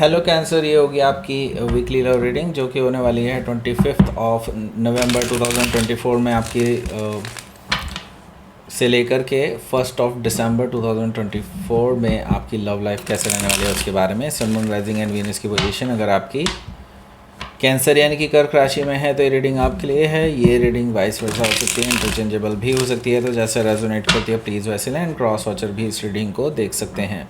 Hello cancer, ये होगी आपकी वीकली लव रीडिंग जो कि होने वाली है 25 नवंबर 2024 में आपकी से लेकर के 1 दिसंबर 2024 में आपकी लव लाइफ कैसे रहने वाली है उसके बारे में। सन, मून, राइजिंग एंड वीनस की पोजीशन अगर आपकी कैंसर यानी कि कर्क राशि में है तो ये रीडिंग आपके लिए है। ये रीडिंग वाइस वर्सा हो सकती है, इंटरचेंजेबल भी हो सकती है, तो जैसे रेजोनेट करती है प्लीज़ वैसे लें। एंड क्रॉस वॉचर भी इस रीडिंग को देख सकते हैं।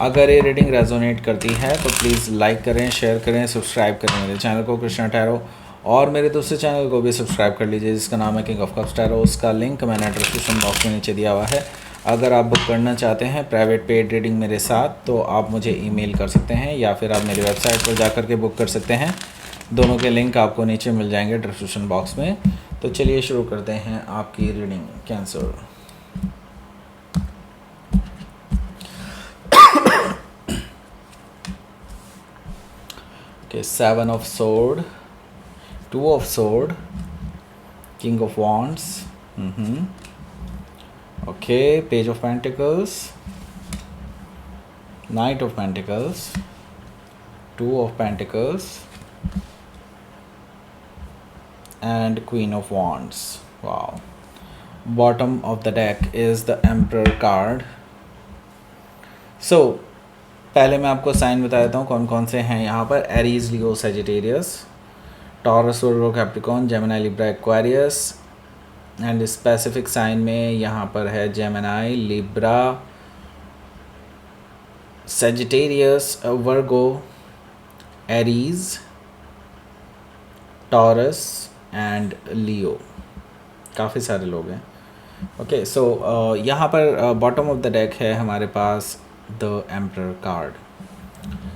अगर ये रीडिंग रेजोनेट करती है तो प्लीज़ लाइक करें, शेयर करें, सब्सक्राइब करें मेरे चैनल को कृष्णा टैरो, और मेरे दूसरे चैनल को भी सब्सक्राइब कर लीजिए जिसका नाम है किंग ऑफ कप्स टैरो। उसका लिंक मैंने डिस्क्रिप्शन बॉक्स में नीचे दिया हुआ है। अगर आप बुक करना चाहते हैं प्राइवेट पेड रीडिंग मेरे साथ तो आप मुझे ईमेल कर सकते हैं या फिर आप मेरी वेबसाइट पर जा कर के बुक कर सकते हैं। दोनों के लिंक आपको नीचे मिल जाएंगे डिस्क्रिप्शन बॉक्स में। तो चलिए शुरू करते हैं आपकी reading cancer. Okay, 7 of sword, 2 of sword, king of wands, okay, page of pentacles, knight of pentacles, 2 of pentacles, and queen of wands. Wow. Bottom of the deck is the emperor card. So पहले मैं आपको sign बता देता हूँ कौन कौन से हैं यहाँ पर। Aries, Leo, Sagittarius, Taurus, Virgo, Capricorn, Gemini, Libra, Aquarius. And specific sign में यहाँ पर है Gemini, Libra, Sagittarius, Virgo, Aries, Taurus and Leo. काफ़ी सारे लोग हैं। ओके, सो यहाँ पर बॉटम ऑफ द डेक है हमारे पास the emperor card.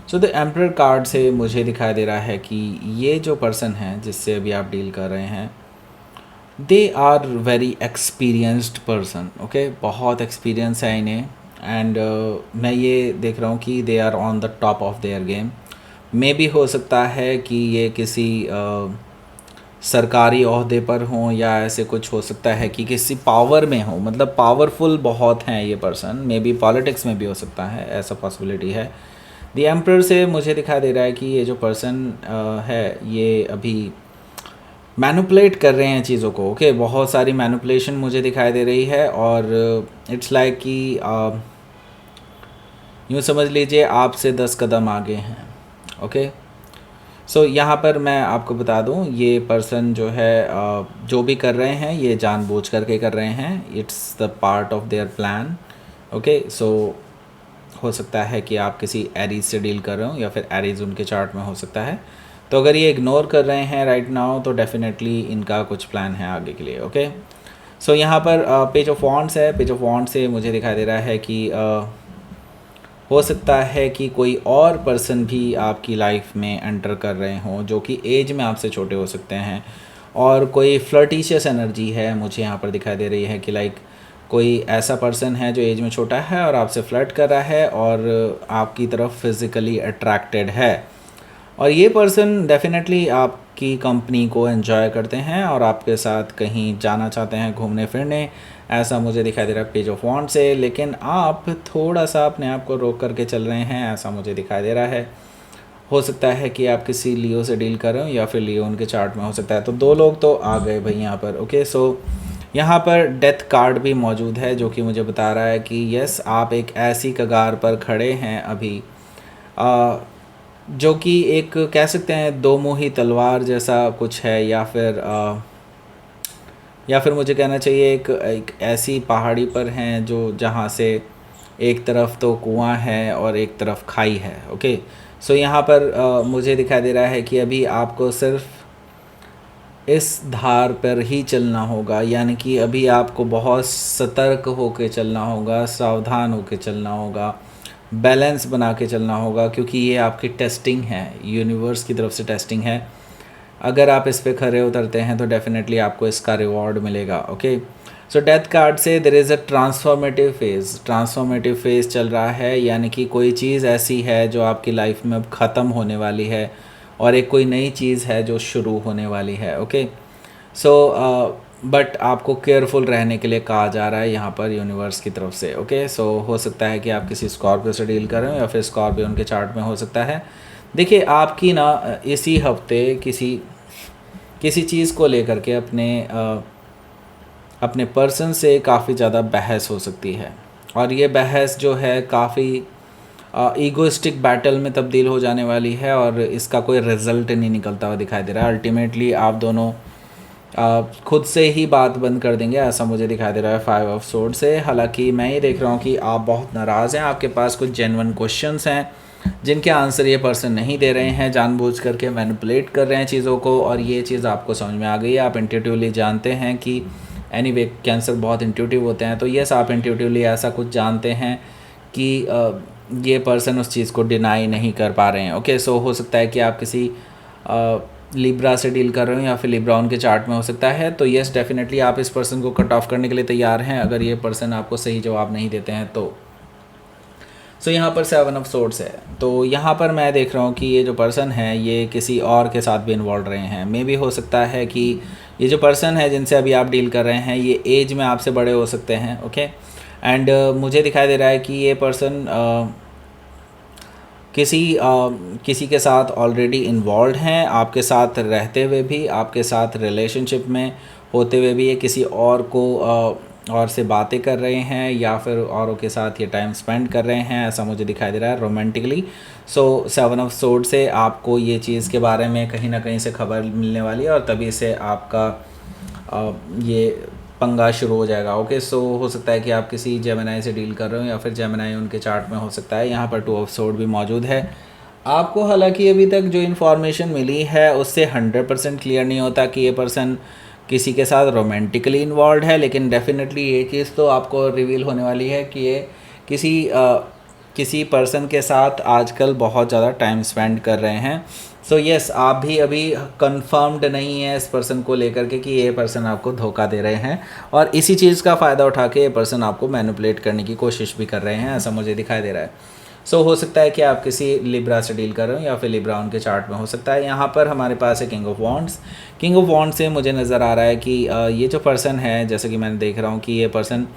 So the emperor card से मुझे दिखाई दे रहा है कि ये जो पर्सन है जिससे अभी आप डील कर रहे हैं, they are very experienced person. Okay, बहुत एक्सपीरियंस है इन्हें। एंड मैं ये देख रहा हूँ कि they are on the top of their game. मे भी हो सकता है कि ये किसी सरकारी ओहदे पर हों या ऐसे कुछ हो सकता है कि किसी पावर में हो, मतलब पावरफुल बहुत हैं ये पर्सन। मे बी पॉलिटिक्स में भी हो सकता है, ऐसा पॉसिबिलिटी है। द एम्परर से मुझे दिखाई दे रहा है कि ये जो पर्सन है ये अभी मैनिपुलेट कर रहे हैं चीज़ों को। ओके, बहुत सारी मैनिपुलेशन मुझे दिखाई दे रही है और इट्स लाइक कि यूँ समझ लीजिए आपसे 10 कदम आगे हैं। ओके, सो यहाँ पर मैं आपको बता दूँ ये पर्सन जो है जो भी कर रहे हैं ये जानबूझ करके कर रहे हैं। It's the part of their plan. Okay, so हो सकता है कि आप किसी एरीज से डील कर रहे हो या फिर एरीज उनके चार्ट में हो सकता है। तो अगर ये इग्नोर कर रहे हैं राइट नाउ तो डेफिनेटली इनका कुछ प्लान है आगे के लिए। ओके, सो यहाँ पर पेज ऑफ वॉन्ड्स है। पेज ऑफ वॉन्ड्स से मुझे दिखाई दे रहा है कि हो सकता है कि कोई और पर्सन भी आपकी लाइफ में एंटर कर रहे हों जो कि एज में आपसे छोटे हो सकते हैं, और कोई फ्लर्टिशियस एनर्जी है मुझे यहाँ पर दिखाई दे रही है कि लाइक कोई ऐसा पर्सन है जो एज में छोटा है और आपसे फ्लर्ट कर रहा है और आपकी तरफ फिज़िकली अट्रैक्टेड है। और ये पर्सन डेफिनेटली आपकी कंपनी को एंजॉय करते हैं और आपके साथ कहीं जाना चाहते हैं घूमने फिरने, ऐसा मुझे दिखाई दे रहा है पेज ऑफ वॉन्ड से। लेकिन आप थोड़ा सा अपने आप को रोक करके चल रहे हैं, ऐसा मुझे दिखाई दे रहा है। हो सकता है कि आप किसी लियो से डील कर रहे हो या फिर लियो उनके चार्ट में हो सकता है। तो 2 लोग तो आ गए भाई यहाँ पर। ओके, सो यहाँ पर डेथ कार्ड भी मौजूद है जो कि मुझे बता रहा है कि यस, आप एक ऐसी कगार पर खड़े हैं अभी जो कि एक कह सकते हैं दो मुही तलवार जैसा कुछ है, या फिर मुझे कहना चाहिए एक ऐसी पहाड़ी पर हैं जो जहाँ से एक तरफ तो कुआं है और एक तरफ खाई है। ओके, सो यहाँ पर मुझे दिखाई दे रहा है कि अभी आपको सिर्फ इस धार पर ही चलना होगा, यानी कि अभी आपको बहुत सतर्क होकर चलना होगा, सावधान होकर चलना होगा, बैलेंस बना के चलना होगा, क्योंकि ये आपकी टेस्टिंग है, यूनिवर्स की तरफ से टेस्टिंग है। अगर आप इस पे खरे उतरते हैं तो डेफिनेटली आपको इसका रिवॉर्ड मिलेगा। ओके, सो डेथ कार्ड से there is a transformative phase चल रहा है, यानी कि कोई चीज़ ऐसी है जो आपकी लाइफ में अब ख़त्म होने वाली है और एक कोई नई चीज़ है जो शुरू होने वाली है। ओके, सो बट आपको केयरफुल रहने के लिए कहा जा रहा है यहाँ पर यूनिवर्स की तरफ से। ओके, सो हो सकता है कि आप किसी स्कॉर्पियो से डील कर रहे हो या फिर स्कॉर्पियो उनके चार्ट में हो सकता है। देखिए, आपकी ना इसी हफ्ते किसी किसी चीज़ को लेकर के अपने पर्सन से काफ़ी ज़्यादा बहस हो सकती है, और ये बहस जो है काफ़ी ईगोइस्टिक बैटल में तब्दील हो जाने वाली है, और इसका कोई रिजल्ट नहीं निकलता हुआ दिखाई दे रहा है। अल्टीमेटली आप दोनों खुद से ही बात बंद कर देंगे, ऐसा मुझे दिखाई दे रहा है 5 ऑफ सोर्ड से। हालांकि मैं ये देख रहा हूँ कि आप बहुत नाराज़ हैं, आपके पास कुछ जेन्युइन क्वेश्चंस हैं जिनके आंसर ये पर्सन नहीं दे रहे हैं, जानबूझ करके मैनिपुलेट कर रहे हैं चीज़ों को, और ये चीज़ आपको समझ में आ गई है। आप इंट्यूटिवली जानते हैं कि एनीवे कैंसर बहुत इंट्यूटिव होते हैं, तो यस, आप इंट्यूटिवली ऐसा कुछ जानते हैं कि ये पर्सन उस चीज़ को डिनाई नहीं कर पा रहे हैं। ओके, सो हो सकता है कि आप किसी लिब्रा से डील कर रहे हो या फिर लिब्रा उनके चार्ट में हो सकता है। तो यस, डेफिनेटली आप इस पर्सन को कट ऑफ करने के लिए तैयार हैं अगर ये पर्सन आपको सही जवाब नहीं देते हैं तो। सो यहाँ पर 7 ऑफ सोर्ड्स है, तो यहाँ पर मैं देख रहा हूँ कि ये जो पर्सन है ये किसी और के साथ भी इन्वॉल्व रहे हैं। मे भी हो सकता है कि ये जो पर्सन है जिनसे अभी आप डील कर रहे हैं ये एज में आपसे बड़े हो सकते हैं। ओके, एंड मुझे दिखाई दे रहा है कि ये पर्सन किसी के साथ ऑलरेडी इन्वॉल्व हैं, आपके साथ रहते हुए भी, आपके साथ रिलेशनशिप में होते हुए भी ये किसी और को और से बातें कर रहे हैं या फिर औरों के साथ ये टाइम स्पेंड कर रहे हैं, ऐसा मुझे दिखाई दे रहा है रोमांटिकली। सो 7 ऑफ सोर्ड से आपको ये चीज़ के बारे में कहीं ना कहीं से खबर मिलने वाली है और तभी से आपका ये पंगा शुरू हो जाएगा। ओके, सो हो सकता है कि आप किसी जेमिनाई से डील कर रहे हो या फिर जेमिनाई उनके चार्ट में हो सकता है। यहाँ पर 2 ऑफ सोर्ड भी मौजूद है। आपको हालांकि अभी तक जो इन्फॉर्मेशन मिली है उससे 100% क्लियर नहीं होता कि ये पर्सन किसी के साथ रोमांटिकली इन्वॉल्व है, लेकिन डेफिनेटली ये चीज़ तो आपको रिवील होने वाली है कि ये किसी पर्सन के साथ आजकल बहुत ज़्यादा टाइम स्पेंड कर रहे हैं। सो यस, आप भी अभी कंफर्म्ड नहीं है इस पर्सन को लेकर के कि ये पर्सन आपको धोखा दे रहे हैं, और इसी चीज़ का फ़ायदा उठा के ये पर्सन आपको मैनिपुलेट करने की कोशिश भी कर रहे हैं, ऐसा मुझे दिखाई दे रहा है। सो हो सकता है कि आप किसी लिब्रा से डील कर रहे हो या फिर लिब्रा उनके चार्ट में हो सकता है। यहाँ पर हमारे पास है king of wands. King of wands से मुझे नज़र आ रहा है कि ये जो पर्सन है, जैसे कि मैंने देख रहा हूँ कि ये पर्सन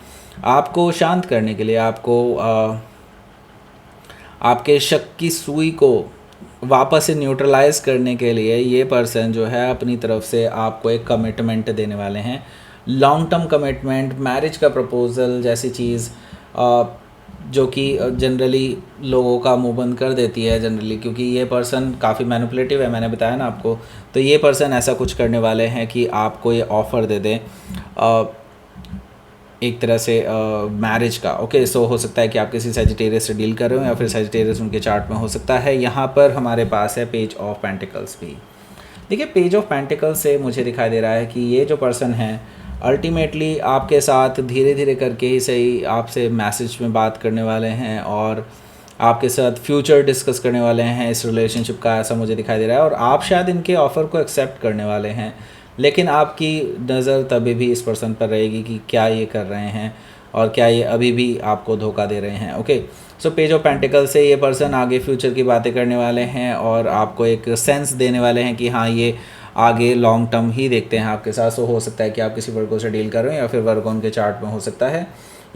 आपको शांत करने के लिए, आपके शक की सुई को वापस से न्यूट्रलाइज करने के लिए ये पर्सन जो है अपनी तरफ से आपको एक कमिटमेंट देने वाले हैं, लॉन्ग टर्म कमिटमेंट, मैरिज का प्रपोज़ल जैसी चीज़, जो कि जनरली लोगों का मुंह बंद कर देती है जनरली, क्योंकि ये पर्सन काफ़ी मैनिपुलेटिव है, मैंने बताया ना आपको। तो ये पर्सन ऐसा कुछ करने वाले हैं कि आपको ये ऑफ़र दे दें एक तरह से मैरिज का। ओके, सो हो सकता है कि आप किसी सजिटेरियस से डील कर रहे हो या फिर सजिटेरियस उनके चार्ट में हो सकता है। यहाँ पर हमारे पास है पेज ऑफ पेंटिकल्स भी। देखिए, पेज ऑफ पेंटिकल्स से मुझे दिखाई दे रहा है कि ये जो पर्सन है अल्टीमेटली आपके साथ धीरे धीरे करके ही सही आपसे मैसेज में बात करने वाले हैं और आपके साथ फ्यूचर डिस्कस करने वाले हैं इस रिलेशनशिप का, ऐसा मुझे दिखाई दे रहा है। और आप शायद इनके ऑफ़र को एक्सेप्ट करने वाले हैं, लेकिन आपकी नज़र तभी भी इस पर्सन पर रहेगी कि क्या ये कर रहे हैं और क्या ये अभी भी आपको धोखा दे रहे हैं। Okay, so page of pentacle से ये पर्सन आगे फ्यूचर की बातें करने वाले हैं और आपको एक सेंस देने वाले हैं कि हाँ, ये आगे लॉन्ग टर्म ही देखते हैं आपके साथ। सो हो सकता है कि आप किसी वर्गो से डील कर रहे हो या फिर वर्गो उनके चार्ट में हो सकता है।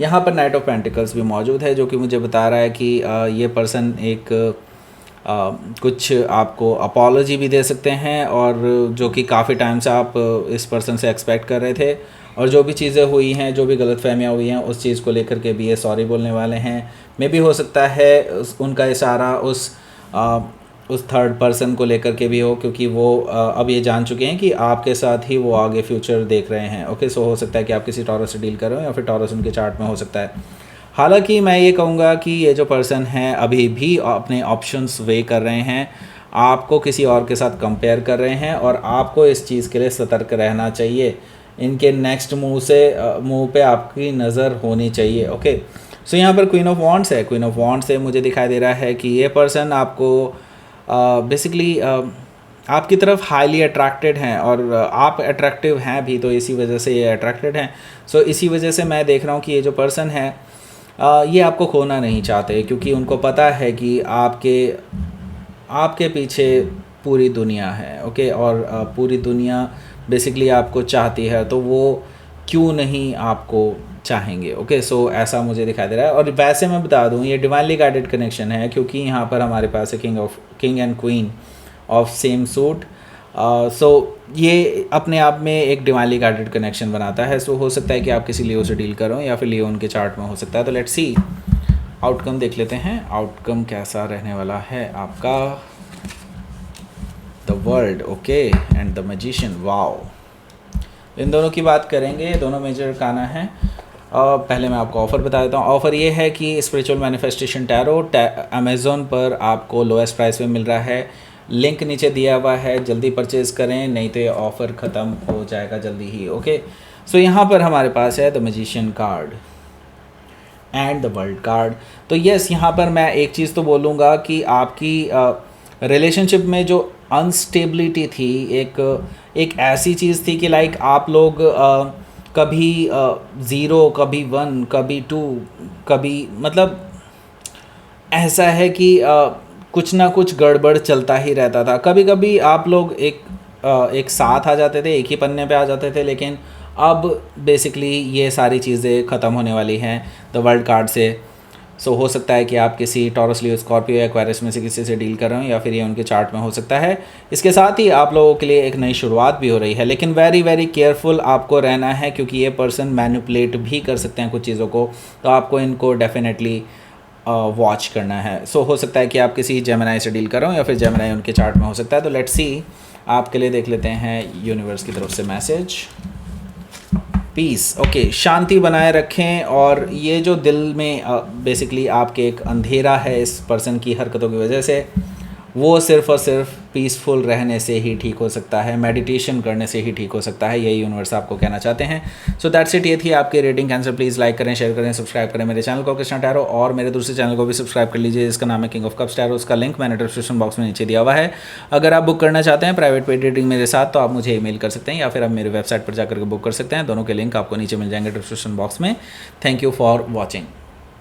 यहाँ पर नाइट ऑफ पेंटिकल्स भी मौजूद है, जो कि मुझे बता रहा है कि ये पर्सन एक कुछ आपको अपॉलॉजी भी दे सकते हैं, और जो कि काफ़ी टाइम से आप इस पर्सन से एक्सपेक्ट कर रहे थे, और जो भी चीज़ें हुई हैं, जो भी गलतफहमियाँ हुई हैं, उस चीज़ को लेकर के भी ये सॉरी बोलने वाले हैं। मे भी हो सकता है उनका इशारा उस थर्ड पर्सन को लेकर के भी हो, क्योंकि वो अब ये जान चुके हैं कि आपके साथ ही वो आगे फ्यूचर देख रहे हैं। ओके, सो हो सकता है कि आप किसी टॉरस से डील कर रहे हो या फिर टॉरस उनके चार्ट में हो सकता है। हालांकि मैं ये कहूँगा कि ये जो पर्सन है अभी भी अपने ऑप्शंस वे कर रहे हैं, आपको किसी और के साथ कंपेयर कर रहे हैं, और आपको इस चीज़ के लिए सतर्क रहना चाहिए। इनके नेक्स्ट मूव पे आपकी नज़र होनी चाहिए। ओके, सो यहाँ पर क्वीन ऑफ वॉन्ड्स है। क्वीन ऑफ वॉन्ड्स से मुझे दिखाई दे रहा है कि ये पर्सन आपको बेसिकली आपकी तरफ हाईली अट्रैक्टेड हैं, और आप अट्रैक्टिव हैं भी, तो इसी वजह से ये अट्रैक्टेड हैं। सो इसी वजह से मैं देख रहा हूँ कि ये जो पर्सन है ये आपको खोना नहीं चाहते, क्योंकि उनको पता है कि आपके पीछे पूरी दुनिया है। ओके, और पूरी दुनिया बेसिकली आपको चाहती है, तो वो क्यों नहीं आपको चाहेंगे। ओके, सो ऐसा मुझे दिखाई दे रहा है। और वैसे मैं बता दूं, ये डिवाइनली गाइडेड कनेक्शन है, क्योंकि यहाँ पर हमारे पास है king and queen of same suit. So ये अपने आप में एक डिवाइनली गाइडेड कनेक्शन बनाता है। सो हो सकता है कि आप किसी लियो से डील करो, या फिर लियो उनके चार्ट में हो सकता है। तो लेट्स सी, आउटकम देख लेते हैं, आउटकम कैसा रहने वाला है आपका। The world, okay, and the magician, wow. इन दोनों की बात करेंगे, दोनों मेजर काना है। पहले मैं आपको ऑफ़र बता देता हूँ। ऑफ़र ये है कि स्पिरिचुअल मैनिफेस्टेशन टैरो अमेज़ॉन पर आपको लोएस्ट प्राइस पे मिल रहा है। लिंक नीचे दिया हुआ है, जल्दी परचेज़ करें, नहीं तो ये ऑफ़र ख़त्म हो जाएगा जल्दी ही। ओके, सो यहाँ पर हमारे पास है the magician card and the world card. तो यस, यहाँ पर मैं एक चीज़ तो बोलूँगा कि आपकी रिलेशनशिप में जो अनस्टेबिलिटी थी, एक ऐसी चीज़ थी कि लाइक आप लोग कभी 0, कभी 1, कभी 2, कभी मतलब ऐसा है कि कुछ ना कुछ गड़बड़ चलता ही रहता था। कभी कभी आप लोग एक साथ आ जाते थे, एक ही पन्ने पे आ जाते थे, लेकिन अब बेसिकली ये सारी चीज़ें ख़त्म होने वाली हैं द वर्ल्ड कार्ड से। सो हो सकता है कि आप किसी टॉरस, लियो, स्कॉर्पियो या एक्वेरियस में से किसी से डील कर रहे हो, या फिर ये उनके चार्ट में हो सकता है। इसके साथ ही आप लोगों के लिए एक नई शुरुआत भी हो रही है, लेकिन वेरी वेरी केयरफुल आपको रहना है, क्योंकि ये पर्सन मैनिपुलेट भी कर सकते हैं कुछ चीज़ों को, तो आपको इनको डेफिनेटली वॉच करना है। सो हो सकता है कि आप किसी जेमिनी से डील कर रहे हो, या फिर जेमिनी उनके चार्ट में हो सकता है। तो लेट्स सी, आपके लिए देख लेते हैं यूनिवर्स की तरफ से मैसेज। पीस, ओके, शांति बनाए रखें। और ये जो दिल में बेसिकली आपके एक अंधेरा है इस पर्सन की हरकतों की वजह से, वो सिर्फ़ और सिर्फ पीसफुल रहने से ही ठीक हो सकता है, मेडिटेशन करने से ही ठीक हो सकता है। यही यूनिवर्स आपको कहना चाहते हैं। सो दैट्स इट, ये थी आपकी रीडिंग कैंसर। प्लीज़ लाइक करें, शेयर करें, सब्सक्राइब करें मेरे चैनल को कृष्णा टैरो, और मेरे दूसरे चैनल को भी सब्सक्राइब कर लीजिए, जिसका नाम है किंग ऑफ कप्स टैरो। उसका लिंक मैंने डिस्क्रिप्शन बॉक्स में नीचे दिया हुआ है। अगर आप बुक करना चाहते हैं प्राइवेट पेड रीडिंग मेरे साथ, तो आप मुझे ईमेल कर सकते हैं, या फिर आप मेरे वेबसाइट पर जाकर के बुक कर सकते हैं। दोनों के लिंक आपको नीचे मिल जाएंगे डिस्क्रिप्शन बॉक्स में। Thank you for watching.